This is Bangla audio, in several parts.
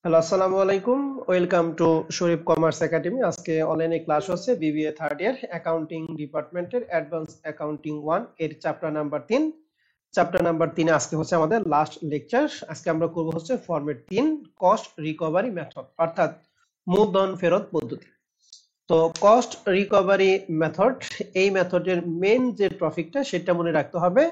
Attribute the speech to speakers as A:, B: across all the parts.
A: হ্যালো, আসসালামু আলাইকুম। Welcome to Sharif commerce academy. আজকে অনলাইনে ক্লাস হচ্ছে বিবিএ থার্ড ইয়ার অ্যাকাউন্টিং ডিপার্টমেন্টের অ্যাডভান্স অ্যাকাউন্টিং 1 এর চ্যাপ্টার নাম্বার 3। চ্যাপ্টার নাম্বার 3 আজকে হচ্ছে আমাদের লাস্ট লেকচার। আজকে আমরা করব হচ্ছে ফরম্যাট 3 কস্ট রিকভারি মেথড অর্থাৎ মূলধন ফেরত পদ্ধতি। তো কস্ট রিকভারি মেথড, এই মেথডের মেন যে টপিকটা সেটা মনে রাখতে হবে।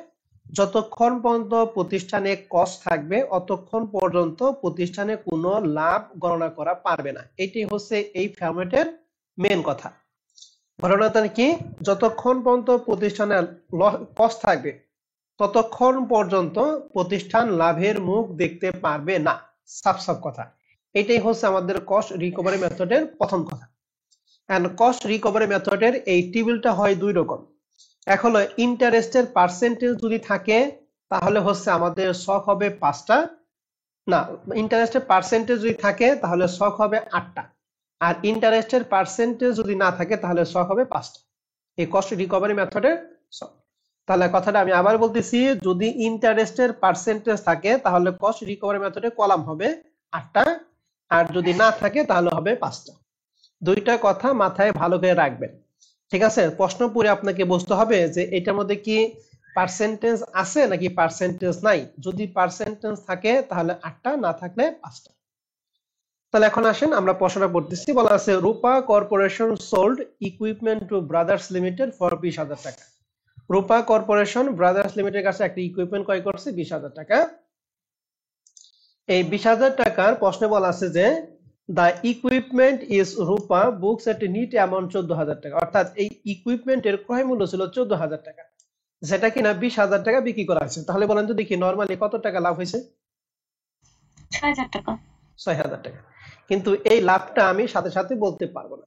A: যতক্ষণ পর্যন্ত প্রতিষ্ঠানে কস্ট থাকবে অতক্ষণ পর্যন্ত প্রতিষ্ঠানে কোনো লাভ গণনা করা পারবে না। এটি হচ্ছে এই ফরম্যাটের মেন কথা। ঘটনাটা কি, যতক্ষণ পর্যন্ত প্রতিষ্ঠানে কস্ট থাকবে ততক্ষণ পর্যন্ত প্রতিষ্ঠান লাভের মুখ দেখতে পারবে না। সাফ সাফ কথা, এটাই হচ্ছে আমাদের কস্ট রিকভারি মেথডের প্রথম কথা। এন্ড কস্ট রিকভারি মেথডের এই টেবিলটা হয় দুই রকম। এক হলো ইন্টারেস্টের পার্সেন্টেজ যদি থাকে তাহলে হচ্ছে আমাদের শখ হবে 5টা, না, ইন্টারেস্টের পার্সেন্টেজ যদি থাকে তাহলে শখ হবে 8টা, আর ইন্টারেস্টের পার্সেন্টেজ যদি না থাকে তাহলে শখ হবে 5টা। এই কস্ট রিকভারি মেথডের শখ। তাহলে কথাটা আমি আবার বলতেছি, যদি ইন্টারেস্টের পার্সেন্টেজ থাকে তাহলে কস্ট রিকভারি মেথডে কলাম হবে 8টা, আর যদি না থাকে তাহলে হবে 5টা। দুইটা কথা মাথায় ভালো করে রাখবেন, ঠিক আছে? প্রশ্ন পড়ে আপনাকে বুঝতে হবে যে এটার মধ্যে কি পার্সেন্টেজ আছে নাকি পার্সেন্টেজ নাই। যদি পার্সেন্টেজ থাকে তাহলে 8টা, না থাকলে 5টা। তাহলে এখন আসেন আমরা প্রশ্নটা পড়তেছি। বলা আছে Rupa corporation sold equipment to brothers limited for 20,000 টাকা। রূপা কর্পোরেশন ব্রাদার্স লিমিটেডের কাছে একটা ইকুইপমেন্ট ক্রয় করছে 20,000 টাকা। এই 20,000 টাকার প্রশ্নে বলা আছে যে the equipment is Rupa books at net amount 14,000 টাকা, অর্থাৎ এই ইকুইপমেন্টের ক্রয় মূল্য ছিল 14,000 টাকা, যেটা কিনা 20,000 টাকা বিক্রি করা হয়েছে। তাহলে বলেন তো দেখি নরমালি কত টাকা লাভ হয়েছে?
B: 6,000 টাকা।
A: 6,000 টাকা। কিন্তু এই লাভটা আমি সাথে সাথে বলতে পারবো না।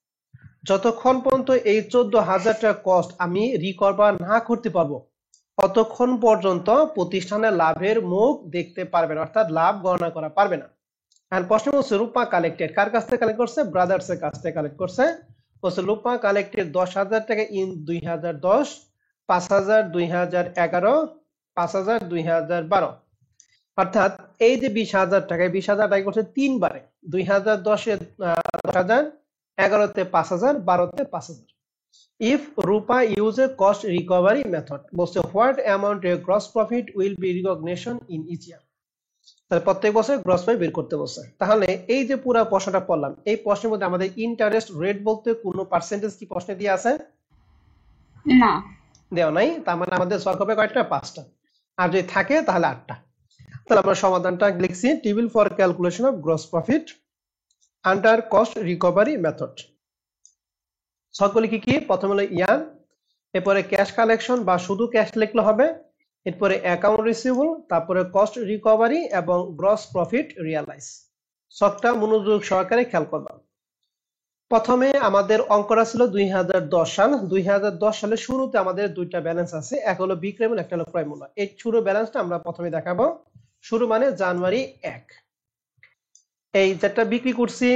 A: যতক্ষণ পর্যন্ত এই 14,000 টাকা কস্ট আমি রিকভার না করতে পারবো ততক্ষণ পর্যন্ত প্রতিষ্ঠানের লাভের মুখ দেখতে পারবে না, অর্থাৎ লাভ গণনা করা পারবে না। আর প্রশ্ন হচ্ছে রূপা কালেক্টেড কার কাছ থেকে কালেক্ট করছে? ব্রাদার্স এর কাছ থেকে কালেক্ট করছে। বলছে রূপা কালেক্টেড 10,000 টাকা ইন 2010, 5,000 2011, 5,000 2012। অর্থাৎ এই যে 20,000 টাকা, 20,000 টাকা করছে তিনবারে। 2010-এ 10,000, 11-তে 5,000, 12-তে 5,000। If Rupa use a cost recovery method, বলছে what amount a gross profit will be recognition in each year. তাহলে প্রত্যেক বছর গ্রস প্রফিট বের করতে বলছে। তাহলে এই যে পুরো প্রশ্নটা পড়লাম, এই প্রশ্নের মধ্যে আমাদের ইন্টারেস্ট রেট বলতে কোনো পার্সেন্টেজ কি প্রশ্নে দিয়ে আছে?
B: না।
A: দেওয়া নাই। তার মানে আমাদের শখ হবে কয়টা? 5টা। আর যদি থাকে তাহলে 8টা। তাহলে আমরা সমাধানটা লিখছি, table for calculation of gross profit under cost recovery method. সকলে কি কি? প্রথম হলো ইয়ার, এরপরে ক্যাশ কালেকশন বা শুধু ক্যাশ লিখলে হবে, এরপরে অ্যাকাউন্ট রিসিভেবল, তারপরে কস্ট রিকভারি এবং গ্রস প্রফিট রিয়ালাইজ। সবটা মনোযোগ সহকারে খেয়াল করবা। প্রথমে আমাদের অঙ্কটা ছিল 2010 সাল। 2010 সালের শুরুতে আমাদের দুইটা ব্যালেন্স আছে, এক হলো বিক্রয় মূল্য, একটা হলো ক্রয় মূল্য। এই শুরু ব্যালেন্সটা আমরা প্রথমে দেখাবো। শুরু মানে জানুয়ারি 1। এই যেটা বিক্রি করছি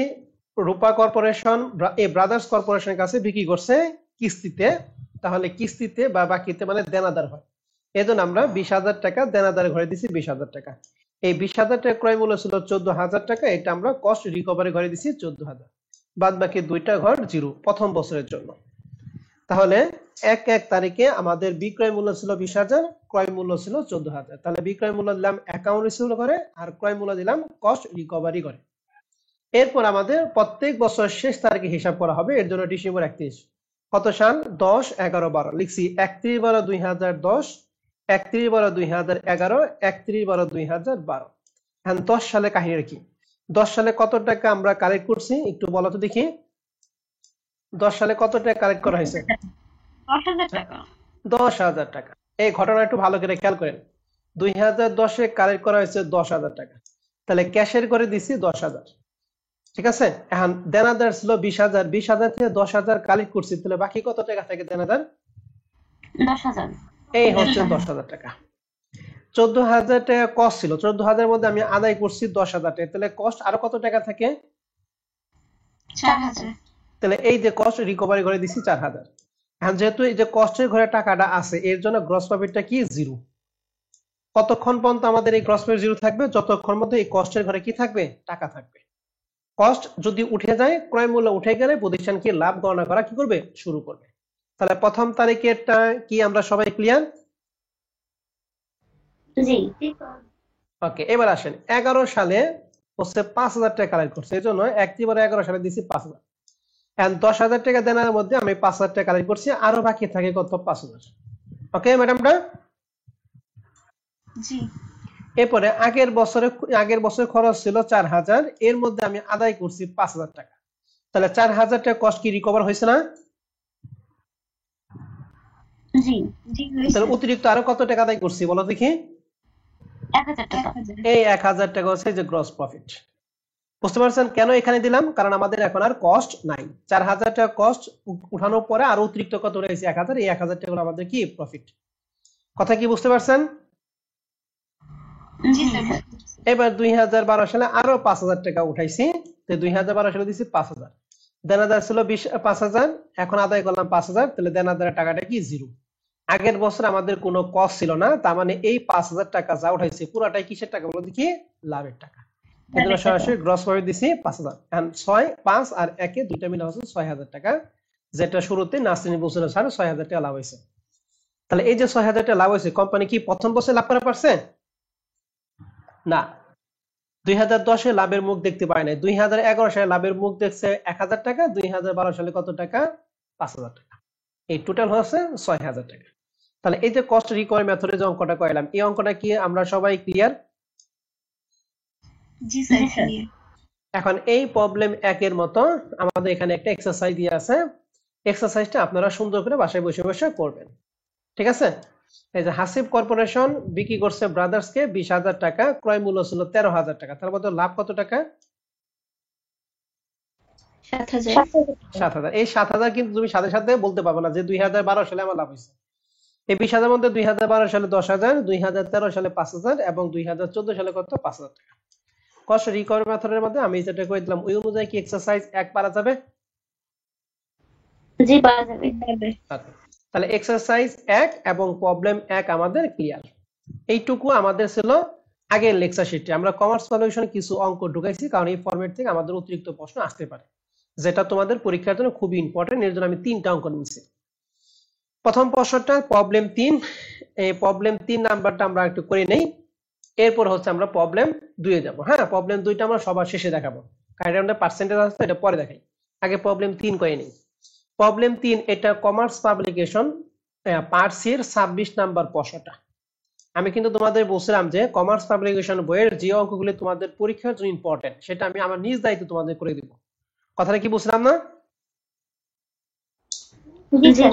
A: রূপা কর্পোরেশন এই ব্রাদার্স কর্পোরেশনের কাছে বিক্রি করছে কিস্তিতে, তাহলে কিস্তিতে বা বাকিতে মানে দেনাদার হয়। এজন্য আমরা 20,000 টাকা দেনাদার ঘরে দিছি 20,000 টাকা। এই 20,000 টাকা ক্রয় মূল্য ছিল 14,000 টাকা, এটা আমরা কস্ট রিকভারি ঘরে দিছি 14,000। বাদ বাকি দুইটা ঘর জিরো প্রথম বছরের জন্য। তাহলে 1 তারিখে আমাদের বিক্রয় মূল্য ছিল 20,000, ক্রয় মূল্য ছিল 14,000। তাহলে বিক্রয় মূল্য দিলাম অ্যাকাউন্ট রিসিভেবল ঘরে, আর ক্রয় মূল্য দিলাম কস্ট রিকভারি ঘরে। এরপর আমাদের প্রত্যেক বছর শেষ তারিখে হিসাব করা হবে, এর জন্য ডিসেম্বর 31। কত সাল? 10, 11, 12 লিখছি। 31/12/2010, 31/12/2011, 31/12/2012। এখন 10 সালে কাহিনী কি? 10 সালে কত টাকা আমরা কালেক্ট করছি একটু বলো তো দেখি। 10 সালে কত টাকা কালেক্ট করা হয়েছে?
B: 10,000 টাকা।
A: 10,000 টাকা। এই ঘটনা একটু ভালো করে খেয়াল করেন। 2010-এ কালেক্ট করা হয়েছে 10,000 টাকা, তাহলে ক্যাশের করে দিছি 10,000, ঠিক আছে? এখন দেনাদার ছিল 20,000, 20,000 থেকে 10,000 কালেক্ট করছি, তাহলে বাকি কত টাকা থাকে দেনাদার?
B: 10,000।
A: এই হচ্ছে 10,000 টাকা। 14,000 টাকা কস্ট ছিল, 14,000 মধ্যে আমি আদায় করছি 10,000 টাকা, তাহলে কস্ট আরো কত টাকা থাকে?
B: 4,000।
A: তাহলে এই যে কস্ট রিকভারি করে দিছি 4,000। এখন যেহেতু এই যে কস্টের ঘরে টাকাটা আছে, এর জন্য গ্রস প্রফিটটা কি? জিরো। কতক্ষণ পর্যন্ত আমাদের এই গ্রস প্রফিট জিরো থাকবে? যতক্ষণ মধ্যে এই কস্টের ঘরে কি থাকবে? টাকা থাকবে। কস্ট যদি উঠে যায়, ক্রয় মূল্য উঠে গেলে প্রতিষ্ঠান কি লাভ গণনা করা কি করবে, শুরু করবে। তাহলে প্রথম তারিখেরটা কি আমরা সবাই ক্লিয়ার?
B: জি
A: ওকে, এবার আসেন 11 সালে হচ্ছে 5,000 টাকা কালেক্ট করছে, এই জন্য একবারে 11 সালে দিছি 5,000। এখন 10,000 টাকা দেনার মধ্যে আমি 5,000 টাকা কালেক্ট করছি, আরো বাকি থাকে কত, 5,000। ওকে ম্যাডামটা?
B: জি
A: এরপরে আগের বছর খরচ ছিল 4,000, এর মধ্যে আমি আদায় করছি 5,000 টাকা। তাহলে 4,000 টাকা কস্ট কি রিকভার হয়েছে না?
B: জি
A: তাহলে অতিরিক্ত আরো কত টাকা আদায় করছি বলো দেখি?
B: 1,000 টাকা।
A: এই 1,000 টাকা হচ্ছে যে গ্রস প্রফিট। বুঝতে পারছেন কেন এখানে দিলাম? কারণ আমাদের এখন আর কস্ট নাই। 4,000 টাকা কস্ট উঠানোর পরে আরো অতিরিক্ত কত রয়েছে, 1,000। এই 1,000 টাকা আমাদের কি প্রফিট। কথা কি বুঝতে পারছেন?
B: জি স্যার।
A: এবার 2012 সালে আরো 5,000 টাকা উঠাইছি। তো 2012 সালে দিছি 5,000। দেনাদার ছিল 5,000, এখন আদায় করলাম 5,000, তাহলে দেনাদারের টাকাটা কি জিরো। আগের বছর আমাদের কোনো কস্ট ছিল না, তার মানে এই 5,000 টাকা যা উঠাইছে পুরাটাই কিসের টাকা বলো দেখি? লাভের টাকা। এজন্য সরাসরি গ্রস প্রফিট দিছি 5,000। এখন 6, 5 আর 1 দুইটা মিলে হচ্ছে 6,000 টাকা, যেটা শুরুতে নাসরিন বলছিল স্যার 6,000 টাকা লাভ হয়েছে। তাহলে এই যে 6,000 টাকা লাভ হয়েছে, কোম্পানি কি প্রথম বছর লাভ করা পারছে? না। 2010 এ লাভের মুখ দেখতে পায় নাই। 2011 সালে লাভের মুখ দেখছে 1,000 টাকা, 2012 সালে কত টাকা? 5,000 টাকা। এই টোটাল হচ্ছে 6,000 টাকা। তাহলে এই যে কস্ট রিকভারি মেথডে যে অঙ্কটা কইলাম, এই অঙ্কটা কি আমরা সবাই ক্লিয়ার?
B: জি স্যার।
A: এখন এই প্রবলেম 1 এর মতো আমাদের এখানে একটা এক্সারসাইজ দিয়ে আছে। এক্সারসাইজটা আপনারা সুন্দর করে বাসায় বসে বসে করবেন, ঠিক আছে? এই যে হাসিব কর্পোরেশন বিক্রি করছে ব্রাদার্সকে 20,000 টাকা, ক্রয় মূল্য ছিল 13,000 টাকা, তার মধ্যে লাভ কত টাকা?
B: 7,000।
A: 7,000। এই 7,000 কিন্তু তুমি সাথে সাথে বলতে পারবে না যে 2012 সালে আমার লাভ হয়েছে। এই 20,000 মধ্যে 2012 সালে 10,000, 2013 সালে 5,000 এবং 2014 সালে কত? 5,000 টাকা। কস্ট রিকভারি মেথডের মধ্যে আমি যেটা করে দিলাম ওই অনুযায়ী কি এক্সারসাইজ 1 পারা যাবে?
B: জি পারা যাবে।
A: তাহলে এক্সারসাইজ 1 এবং প্রবলেম 1 আমাদের ক্লিয়ার। এইটুকু আমাদের ছিল আগের লেকচার শিটে। আমরা কমার্স ভ্যালুয়েশনে কিছু অঙ্ক ঢুকাইছি, কারণ এই ফরম্যাট থেকে আমাদের অতিরিক্ত প্রশ্ন আসতে পারে, যেটা তোমাদের পরীক্ষার জন্য খুবই ইম্পর্টেন্ট। এর জন্য আমি 3টা অঙ্ক নিয়েছি। প্রথম প্রশ্নটা প্রবলেম 3। এই প্রবলেম 3 নাম্বারটা আমরা একটু করে নেই, এরপর হচ্ছে আমরা প্রবলেম 2 এ যাব। হ্যাঁ, প্রবলেম 2টা আমরা সবার শেষে দেখাবো, কারণ এটা পার্সেন্টেজ আছে, এটা পরে দেখাই। আগে প্রবলেম 3 করে নেই। প্রবলেম 3 এটা কমার্স পাবলিকেশন পার্ট সি এর 26 নাম্বার প্রশ্নটা। আমি কিন্তু তোমাদের বলছিলাম যে কমার্স পাবলিকেশন বইয়ের যে অঙ্কগুলো তোমাদের পরীক্ষার জন্য ইম্পর্টেন্ট, সেটা আমি আমার নিজ দায়িত্বে তোমাদের করে দিব। কথাটা কি বলছিলাম না?
B: জি স্যার।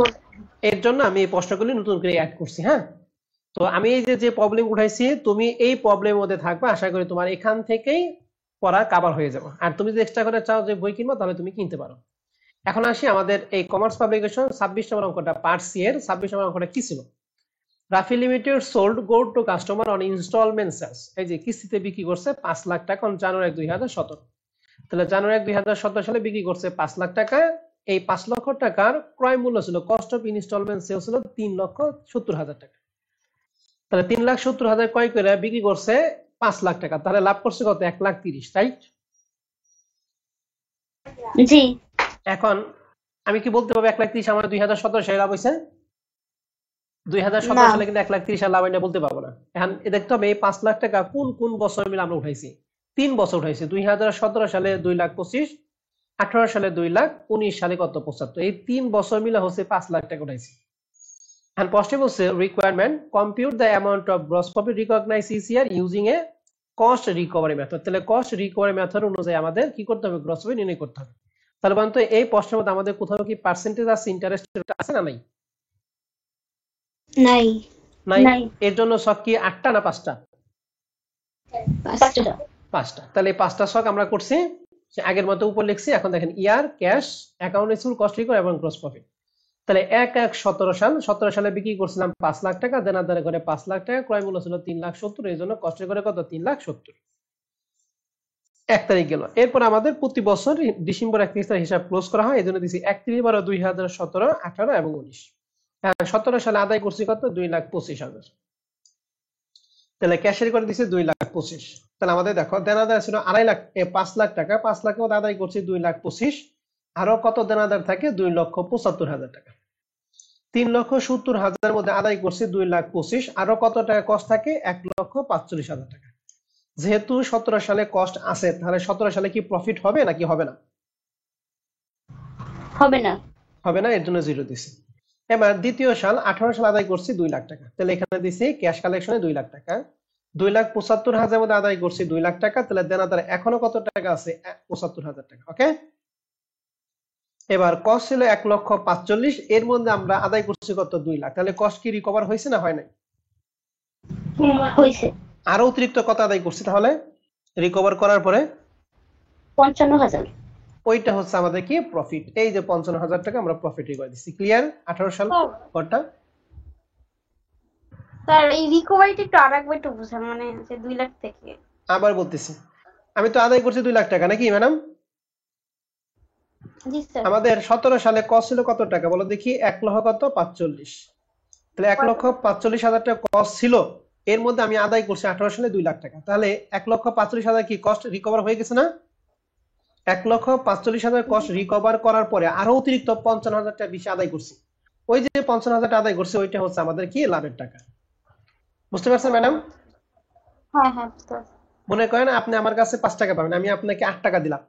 A: এর জন্য আমি এই প্রশ্নগুলি নতুন করে অ্যাড করছি। হ্যাঁ, তো আমি এই যে প্রবলেম উঠাইছি, তুমি এই প্রবলেমের মধ্যে থাকবে, আশা করি তোমার এখান থেকেই পড়া কভার হয়ে যাবে। আর তুমি যদি এক্সট্রা করে চাও যে বই কিনবো, তাহলে তুমি কিনতে পারো। এখন আসি আমাদের এই কমার্স পাবলিকেশন 26 নম্বর অঙ্কটা, পার্ট সি এর 26 নম্বর অঙ্কটা কি ছিল? Rafi limited sold gold to customer on instalment sales. এই যে কিস্তিতে বিক্রি করছে 5 লাখ টাকা অন জানুয়ারি 1, 2017। তাহলে জানুয়ারি 1, 2017 সালে বিক্রি করছে 5 লাখ টাকা। এই 5 লক্ষ টাকার ক্রয় মূল্য ছিল, কস্ট অফ ইনস্টলমেন্ট সেলস ছিল 3,70,000 টাকা। তাহলে 3,70,000 ক্রয় করে বিক্রি করছে 5 লাখ টাকা, তাহলে লাভ করছে কত? 1,30,000, রাইট?
B: জি
A: এখন আমি কি বলতে পারবো 1,30,000 আমার 2017 সালে লাভ হয়েছে? 2017 সালে কিন্তু 1,30,000 লাভ হয় না বলতে পারবো না। এখন দেখতে হবে এই 5 লাখ টাকা কোন কোন বছর মিলে আমরা উঠাইছি। 3 বছর উঠাইছি। 2017 সালে 2,25,000, 18 সালে 2 লাখ, 19 সালে কত? 75। এই 3 বছর মিলে হচ্ছে 5 লাখ টাকা উঠাইছি। And প্রশ্নে বলছে requirement compute the amount of gross profit recognized each year using a cost recovery method। তাহলে cost recovery method অনুযায়ী আমাদের কি করতে হবে? গ্রস প্রফিট নির্ণয় করতে হবে। তাহলে বলতো এই প্রশ্নের মধ্যে আমাদের কোথাও কি পার্সেন্টেজ আছে, ইন্টারেস্ট আছে না? নাই।
B: নাই।
A: নাই। এর জন্য ছক কি 8টা না 5টা?
B: 5টা।
A: 5টা। তাহলে এই 5টা ছক আমরা করছি, আগের মতো উপর লিখছি। এখন দেখেন year, cash, account receivable, cost recovery এবং গ্রস প্রফিট। তাহলে 1/1/17 সালে বিক্রি করছিলাম 5 লাখ টাকা, দেনাদারে করে 5 লাখ টাকা, ক্রয় মূল্য ছিল 3,70,000, এই জন্য কস্ট রিকভারি কত? 3,70,000। 1 তারিখ গেল। এরপর আমাদের প্রতি বছর ডিসেম্বর 31 তারিখ হিসাব ক্লোজ করা হয়, এই জন্য দিছি 31/12, 2017, 18 এবং 19। 17 সালে আদায় করছি কত? 2,25,000। তাহলে ক্যাশের করে দিছে 2,25,000। তাহলে আমাদের দেখো দেনাদার ছিল 5 লাখ টাকা, 5 লাখের মধ্যে আদায় করছি 2,25,000, আরো কত দেনাদার থাকে 2,75,000 টাকা। 3,70,000 মধ্যে আদায় করছি 2,25,000, আরো কত টাকা কস্ট থাকে 1,45,000 টাকা। যেহেতু 17 সালে কস্ট আছে, তাহলে 17 সালে কি প্রফিট হবে নাকি হবে না?
B: হবে না।
A: হবে না, এর জন্য জিরো দিছি। এবার দ্বিতীয় সাল 18 সাল আদায় করছি 2 লাখ টাকা, তাহলে এখানে দিছি ক্যাশ কালেকশনে 2 লাখ টাকা। 2,75,000 মধ্যে আদায় করছি 2 লাখ টাকা, তাহলে দেনাদার এখনো কত টাকা আছে 75,000 টাকা। ওকে, এবার কস্ট ছিল 1,45,000, এর মধ্যে আমরা আদায় করছি কত 2 লাখ, তাহলে কস্ট কি রিকভার হয়েছে না হয় নাই?
B: হয়েছে।
A: আরো অতিরিক্ত কত আদায় করছি তাহলে রিকভার করার পরে?
B: 55,000।
A: ওইটা হচ্ছে আমাদের কি প্রফিট। এই যে 55,000 টাকা আমরা প্রফিট করে দিচ্ছি। ক্লিয়ার? 18 সাল কতটা?
C: স্যার এই রিকভারিটা একটু আরেকবার একটু বুঝান, মানে যে 2 লাখ থেকে।
A: আবার বলতেছি, আমি তো আদায় করছি 2 লাখ টাকা নাকি ম্যাডাম?
C: জি স্যার।
A: আমাদের 17 সালে কস্ট ছিল কত টাকা বলো দেখি? 1,45,000। তাহলে 1,45,000 টাকা কস্ট ছিল, এর মধ্যে আমি আদায় করছি 18 সালে 2 লাখ টাকা, তাহলে 1,45,000 কি কস্ট রিকভার হয়ে গেছে না? 1,45,000 কস্ট রিকভার করার পরে আরো অতিরিক্ত 55,000 টাকা বেশি আদায় করছি। ওই যে 55,000 টাকা আদায় করছি, ওইটা হচ্ছে আমাদের কি লাভের টাকা। বুঝতে পারছেন ম্যাডাম?
C: হ্যাঁ হ্যাঁ বুঝতে পারছি।
A: মনে করেন আপনি আমার কাছে 5 টাকা পাবেন, আমি আপনাকে 8 টাকা দিলাম,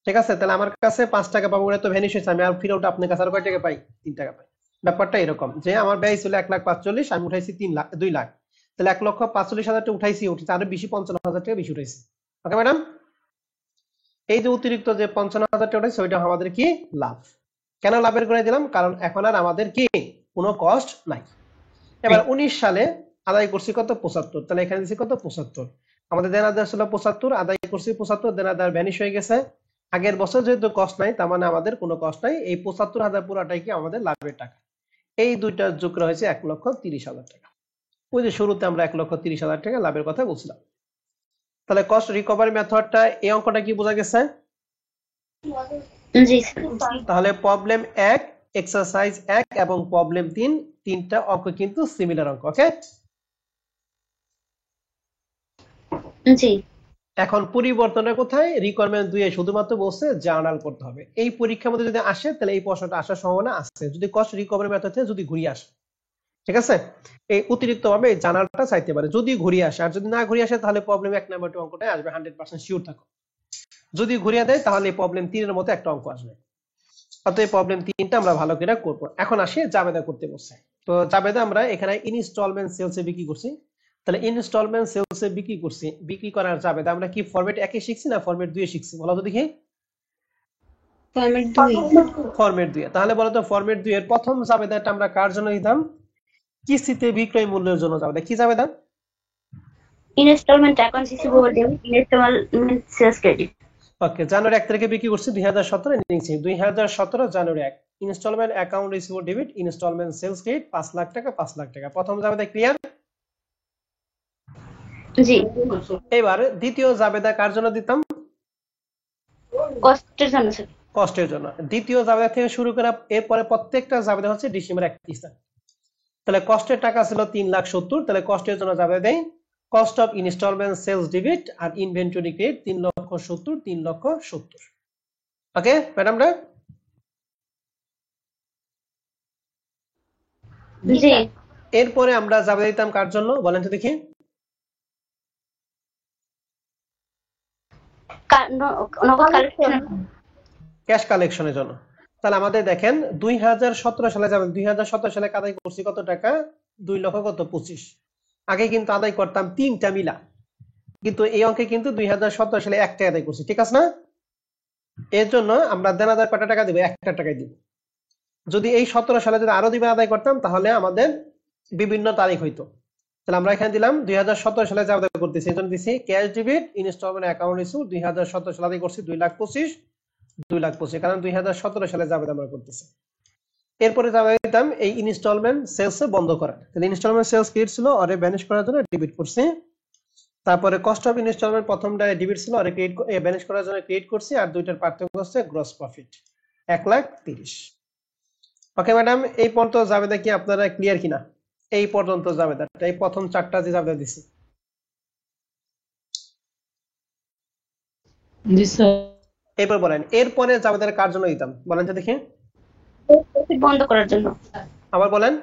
A: ঠিক আছে? তাহলে আমার কাছে 5 টাকা পাবো, ওটা তো ভ্যানিশ হয়েছে, আমি আর ফিরে ওটা আপনার কাছে আর কয় টাকা পাই? 3 টাকা পাই। ব্যাপারটা এরকম যে আমার ব্যয় ছিল 1,45,000, আমি উঠাইছি 2 লাখ, তাহলে 1,45,000 টাকা উঠাইছি, আরো বেশি 55,000 টাকা বেশি উঠাইছি। ওকে ম্যাডাম, এই যে অতিরিক্ত যে 55,000 টাকা উঠাইছে ওইটা আমাদের কি লাভ। কেন লাভের করে দিলাম? কারণ এখন আর আমাদের কি কোনো কস্ট নাই। এবার 19 সালে আদায় করছি কত? 75, তাহলে এখানে দিচ্ছি কত? 75। আমাদের দেনাদার ছিল 75, আদায় করছি 75, দেনাদার ভ্যানিশ হয়ে গেছে। আগের বছর যেহেতু কস্ট নাই, তার মানে আমাদের কোনো কস্ট নাই, এই 75,000 পুরাটাই কি আমাদের লাভের টাকা। এই দুইটা যোগ করা হয়েছে 1,30,000 টাকা। ওই যে শুরুতে আমরা 1,30,000 টাকা লাভের কথা বলছিলাম। তাহলে কস্ট রিকভারি মেথডটা, এই অঙ্কটা কি বোঝা গেছে?
B: জি
A: তাহলে প্রবলেম 1, এক্সারসাইজ 1 এবং প্রবলেম 3, তিনটা অঙ্ক কিন্তু সিমিলার অঙ্ক। ওকে,
B: জি।
A: এখন পরিবর্তনটা কোথায়? রিকোয়ারমেন্ট 2 এ শুধুমাত্র বলছে জার্নাল করতে হবে। এই পরীক্ষার মধ্যে যদি আসে তাহলে এই প্রশ্নটা আসার সম্ভাবনা আছে, যদি কস্ট রিকভারি মেথড থেকে যদি ঘুরিয়ে আসে, ঠিক আছে? এই অতিরিক্ত ভাবে এই জার্নালটা চাইতে পারে যদি ঘুরিয়ে আসে, আর যদি না ঘুরিয়ে আসে তাহলে প্রবলেম 1 নাম্বার অঙ্কটাই আসবে, 100% শিওর থাকো। যদি ঘুরিয়ে দেয় তাহলে এই প্রবলেম 3 এর মতো একটা অঙ্ক আসবে। অতএব প্রবলেম 3টা আমরা ভালো করে করব। এখন আসি জাবেদা করতে বলছে। তো জাবেদা আমরা এখানে ইনস্টলমেন্ট সেলসে বিক্রি করছি, তাহলে ইনস্টলমেন্ট সেলসে বিক্রি করছি, বিক্রি করার জাবেদা আমরা কি ফরম্যাট 1 এ শিখছি না ফরম্যাট 2 এ শিখছি বলো তো দেখি?
B: ফরম্যাট 2।
A: ফরম্যাট 2 এ। তাহলে বলো তো ফরম্যাট 2 এর প্রথম জাবেদাটা আমরা কার জন্য দিতাম? কিস্তিতে বিক্রয় মূল্যের জন্য জাবেদা। কি জাবেদা?
B: Instalment account receivable debit, instalment sales credit.
A: Okay, January 1 তারিখে বিক্রি করছি 2017 নিয়েছি 2017 January 1, instalment account receivable debit, instalment sales credit 5 lakh টাকা 5 লাখ টাকা। প্রথম জাবেদা ক্লিয়ার?
B: জি।
A: এবার দ্বিতীয় জাবেদা কার জন্য দিতাম?
B: কস্টের জন্য।
A: কস্টের জন্য। দ্বিতীয় জাবেদা থেকে শুরু করে এরপরে প্রত্যেকটা জাবেদা হচ্ছে ডিসেম্বর 31 তারিখ। তাহলে কস্টের টাকা ছিল 3,70,000, তাহলে কস্টের জন্য জাবেদা দেই cost of instalment sales debit আর ইনভেন্টরি ক্রেডিট 3,70,000 3,70,000। ওকে ম্যাডাম রা?
B: জি।
A: এরপরে আমরা জাবেদা দিতাম কার জন্য বলেন তো দেখি?
B: নগদ কালেকশন,
A: ক্যাশ কালেকশনের জন্য। তাহলে আমাদের দেখেন 2017 সালে যাবেন, 2017 সালে আদায় করছি কত টাকা? 2,25,000। আগে কিন্তু আদায় করতাম 3টা মিলা, কিন্তু এই অঙ্কে কিন্তু 2017 সালে একটা আদায় করছি, ঠিক আছে না? এর জন্য আমরা দেনাদার কত টাকা দিব? 1 টাকায় দিব। যদি এই 17 সালে যদি আরো দিবে আদায় করতাম তাহলে আমাদের বিভিন্ন তারিখ হইতো। তাহলে আমরা এখানে দিলাম 2017 সালে যা আদায় করতেছি, এই জন্য দিছি cash debit installment account receive 2017 সালে আদায় করছি 2,25,000, কারণ 2017 সালে জাবেদা আমরা করতেছি। এরপরে জাবেদা দিতাম এই ইনস্টলমেন্ট সেলস বন্ধ করা, তাহলে ইনস্টলমেন্ট সেলস ক্রেডিট ছিল আরে ভ্যানিশ করার জন্য ডেবিট করছি। তারপরে কস্ট অফ ইনস্টলমেন্ট প্রথমটা ডেবিট ছিল আরে ক্রেডিট ভ্যানিশ করার জন্য ক্রেডিট করছি, আর দুইটার পার্থক্য হচ্ছে গ্রস প্রফিট 1,30,000। ওকে ম্যাডাম, এই পর্যন্ত জাবেদা কি আপনারা ক্লিয়ার কিনা? এই পর্যন্ত জাবেদাটা, এই প্রথম 4টা যে জাবেদা দিছি
D: জি স্যার।
A: এরপর বলেন এরপরে জাবেদার কার জন্য দিতাম, বলেন তো দেখি।
B: প্রফিট বন্ধ করার জন্য।
A: আবার বলেন।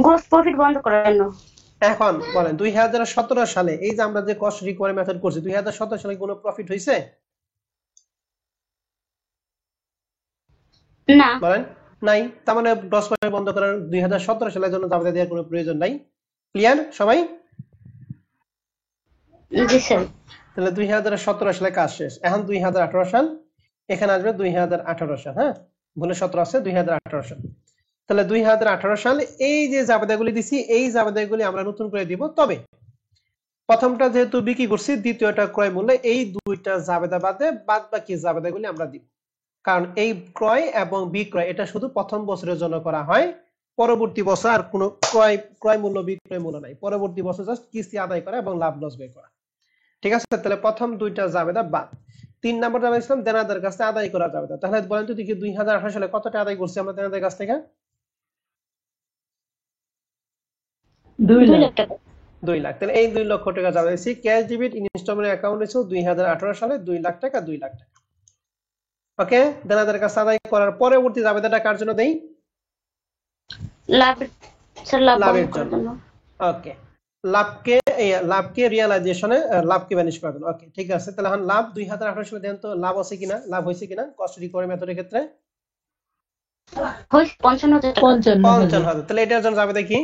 B: গ্রোস প্রফিট বন্ধ করার জন্য।
A: এখন বলেন 2017 সালে এই যে আমরা যে কস্ট রিকভারি মেথড করছি 2017 সালে কোনো প্রফিট হয়েছে?
B: না।
A: বলেন নাই। তার মানে গ্রস প্রফিট বন্ধ করার 2017 সালের জন্য জাবেদা দেওয়ার কোনো প্রয়োজন নাই। ক্লিয়ার সবাই?
B: জি স্যার।
A: তাহলে 2017 সালে কাজ শেষ। এখন 2018 সাল, এখানে আসবে 2018 সাল। হ্যাঁ, ভুলে 17 আছে, 2018 সাল। তাহলে 2018 সালে এই যে জাবেদাগুলি দিছি এই জাবেদাগুলি আমরা নতুন করে দিব। তবে প্রথমটা যেহেতু বিক্রি করছি, দ্বিতীয়টা ক্রয় মূল্য, এই দুইটা জাবেদা বাদে বাদ বাকি জাবেদাগুলি আমরা দিব। কারণ এই ক্রয় এবং বিক্রয় এটা শুধু প্রথম বছরের জন্য করা হয়। পরবর্তী বছর আর কোনো ক্রয় মূল্য বিক্রয় মূল্য নাই। পরবর্তী বছর জাস্ট কিস্তি আদায় করা এবং লাভ লস বের করা। ঠিক আছে? তাহলে প্রথম দুইটা জাবেদা বাদ। 3 নম্বর জাবেদা ইসলাম দেনাদার কাছে আদায় করা জাবেদা। তাহলে বলেন তো দেখি 2018 সালে কত টাকা আদায় করছি আমরা দেনাদার কাছ থেকে?
D: 2
B: 2
D: লাখ।
B: লাখ টাকা।
A: 2 লাখ। তাহলে এই 2 লক্ষ টাকা জাবেদা দিয়েছি। ক্যাশ ডেবিট ইনস্টলমেন্ট অ্যাকাউন্ট ছিল 2018 সালে 2 লাখ টাকা 2 লাখ টাকা। ওকে, দেনাদার কাছে আদায় করার পরবর্তী জাবেদাটা কার জন্য দেই?
B: লাভ স্যার, লাভ বন্ধ
A: লাভের
B: করার
A: জন্য।
B: জন্য।
A: ওকে, লাভকে রিয়ালাইজেশনে লাভকে ভ্যানিশ করার জন্য। ওকে, ঠিক আছে। তাহলে এখন লাভ 2018 সালে দেন তো লাভ আছে কিনা, লাভ হয়েছে কিনা কস্ট রিকভারি মেথডের ক্ষেত্রে?
B: হইছে 55,000 টাকা।
D: 55,000।
A: 55,000। তাহলে এটার জন্য যাবে দেখি